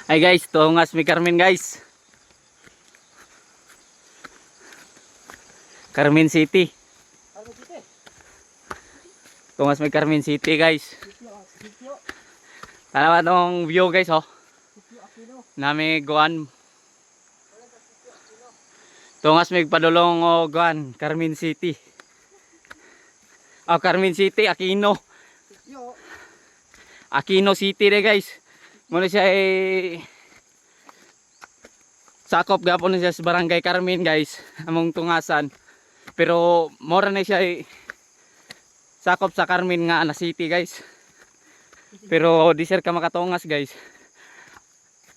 Ay guys, tungas mi Carmen guys. Carmen City. Tungas mi Carmen City guys. Tanawa tong view guys oh. Nami guan. Tungas mi padulong o guan Carmen City. Oh, Carmen City, Aquino. Aquino City de guys. Muna siya ay sakop gapon siya sa Barangay Carmen guys, among tungasan. Pero mora na siya ay sakop sa Carmen nga na city guys. Pero di sir ka makatungas guys.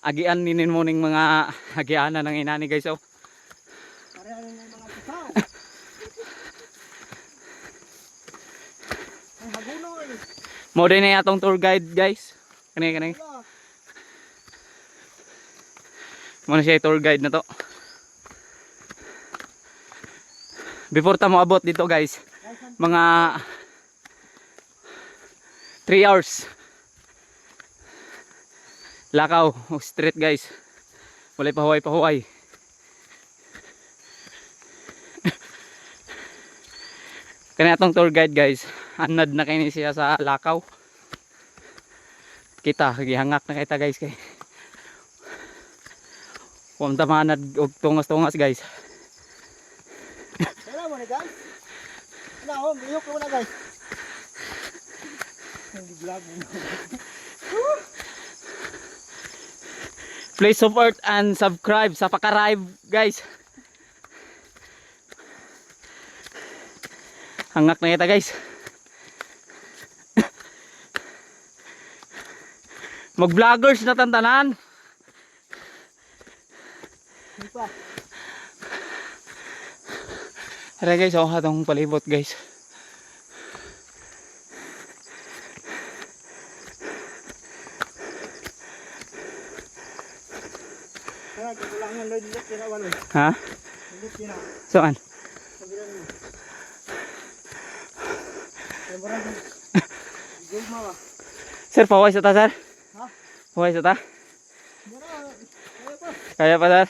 Agian ninin mo ning mga agianan ng inani guys oh. Mo din na atong tour guide guys. Kani. Muna siya tour guide na to. Before ta mo abot dito guys, mga 3 hours. Lakaw street guys. Walay pahuway. Kani atong tour guide guys, anad na kini siya sa lakaw. Kita gihangak na kita guys kay. Kung tamanad og tungas guys. Wala mo ni guys. Wala ho, biyok mo na guys. Hindi vlog mo. Please support and subscribe sa Pakarive guys. Hangak na kita guys. Mag-vloggers na tantanan. Tara guys, oh atong palibot guys. Ha? Saan? Sir, paway sa ta sir? Ha? Paway sa ta? Kaya pa sir?